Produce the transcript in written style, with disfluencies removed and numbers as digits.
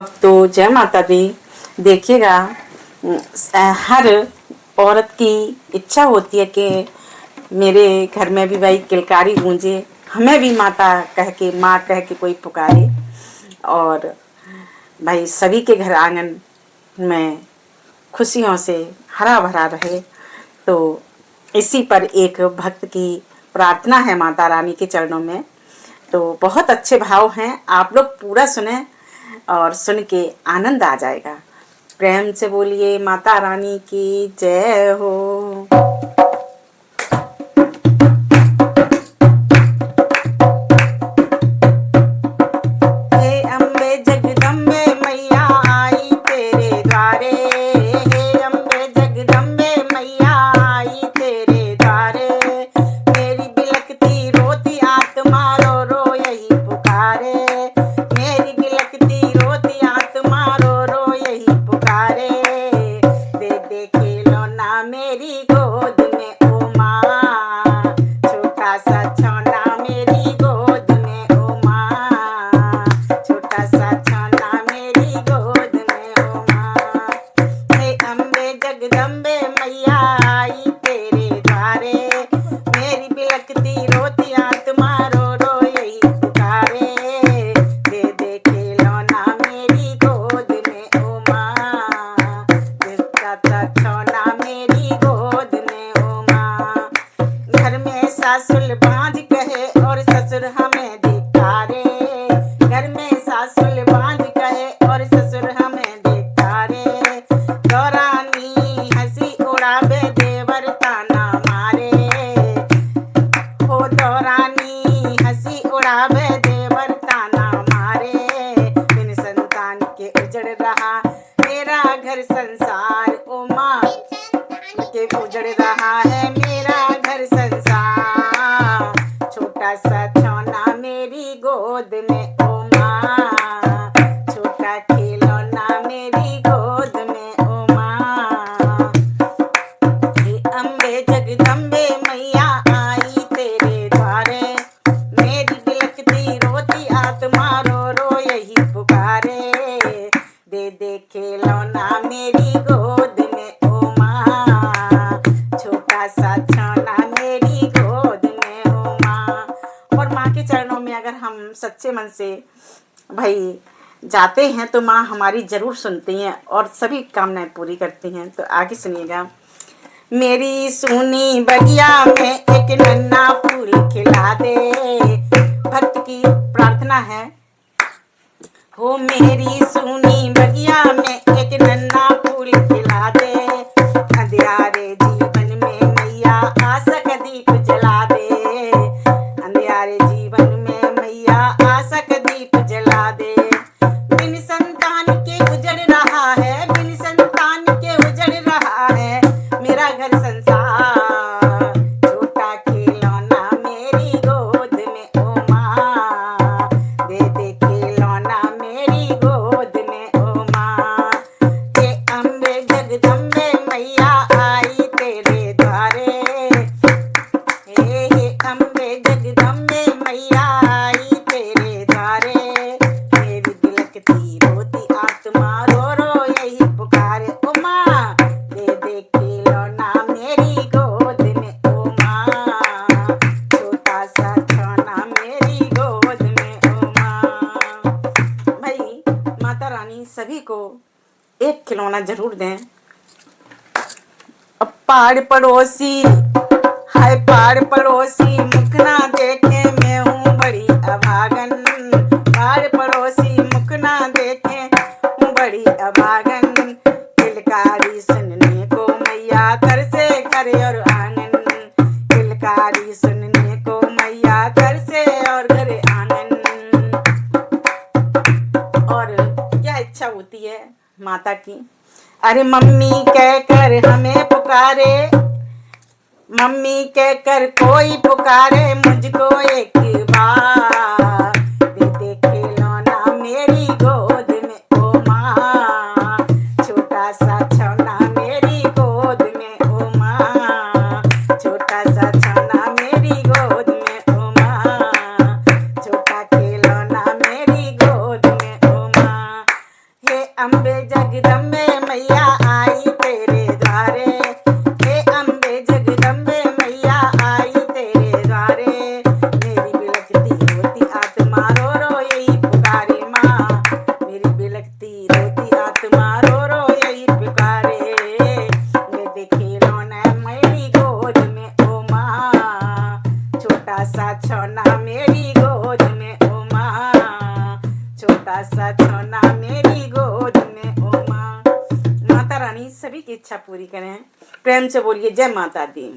तो जय माता दी। देखिएगा, हर औरत की इच्छा होती है कि मेरे घर में भी भाई किलकारी गूंजे, हमें भी माता कह के, माँ कह के कोई पुकारे और भाई सभी के घर आंगन में खुशियों से हरा भरा रहे। तो इसी पर एक भक्त की प्रार्थना है माता रानी के चरणों में। तो बहुत अच्छे भाव हैं, आप लोग पूरा सुने और सुन के आनंद आ जाएगा। प्रेम से बोलिए माता रानी की जय हो। हे अम्बे जगदम्बे मैया आई तेरे द्वारे, हे अम्बे जगदम्बे मैया आई तेरे द्वारे। मेरी बिलखती रोती आत्मा रो रो यही पुकारे, मेरी बिलखती रोती आत्मा रो रो यही पुकारे। दे दे खिलौना मेरी गोद में ओ माँ, छोटा सा छौना मेरी गोद में ओ माँ, छोटा सा छौना मेरी गोद में ओ माँ। हे अम्बे जगदम्बे मैया आई तेरे द्वारे, मेरी बिलखती रोती आत्मा रो रो यही पुकारे। दे दे खिलौना मेरी गोद में ओ माँ, छोटा सा छौना मेरी गोद में ओ माँ। घर में सासुल बाँझ कहे और ससुर हमें धिक्कारे, घर में सासुल बाँझ कहे और ससुर हमें धिक्कारे। दौरानी हंसी उड़ावे देवर ताना मारे, हो दौरानी हंसी उड़ावे देवर ताना मारे। बिन संतान के उजड़ रहा मेरा घर संसार ओ माँ, के उजड़ रहा है मेरा घर संसार। छोटा सा छौना मेरी गोद में ओ माँ, छोटा खिलौना मेरी गोद में ओ माँ। हे अम्बे जगदम्बे मैया आई तेरे द्वारे, मेरी बिलखती रोती आत्मा रो रो यही पुकारे। दे दे खिलौना मेरी गोद में ओ माँ, छोटा सा छौना मेरी गोद में ओ माँ। और माँ के चरणों में अगर हम सच्चे मन से भाई जाते हैं तो माँ हमारी ज़रूर सुनती हैं और सभी कामनाएं पूरी करती हैं। तो आगे सुनिएगा। मेरी सुनी बगिया में एक नन्हा फूल खिला दे, भक्त की प्रार्थना है। हो मेरी सुनी बगिया में एक नन्हा फूल खिला दे, अंधियारे जीवन में मैया आशा का दीप जला दे, अंधियारे जीवन में मैया आशा का दीप जला दे। बिन संतान के उजड़ रहा है, बिन संतान के उजड़ रहा है मेरा घर संसार। छोटा खिलौना मेरी गोद में ओ माँ, दे दे खिलौना मेरी गोद में ओ माँ। हे अम्बे जगदम्बे मैया आई तेरे द्वारे, हे अम्बे जगदम्बे मैया आई तेरे द्वारे। मेरी बिलखती रोती आत्मा रो रो यही पुकारे ओ माँ, दे दे खिलौना मेरी गोद में ओ माँ, छोटा सा छौना मेरी गोद में ओ माँ। भाई माता रानी सभी को एक खिलौना जरूर दें। अब पाड़ पड़ोसी हाय पाड़ पड़ोसी मुख ना देखे मैं हूँ बड़ी अभागन, पाड़ पड़ोसी मुख ना देखे हूँ बड़ी अभागन। किलकारी सुनने को मैया घर से घर और आंगन, किलकारी सुनने को मैया घर से और घर आंगन। और क्या इच्छा होती है माता की। अरे मम्मी कहकर हमें पुकारे, मम्मी कहकर कोई पुकारे मुझको एक बार। दे दे खिलौना मेरी गोद में ओ माँ, छोटा सा छौना मेरी गोद में ओ माँ, छोटा सा छौना मेरी गोद में ओ माँ, छोटा खिलौना मेरी गोद में ओ माँ। सा सोना मेरी गोद में ओ माँ। माता रानी सभी की इच्छा पूरी करें। प्रेम से बोलिए जय माता दी।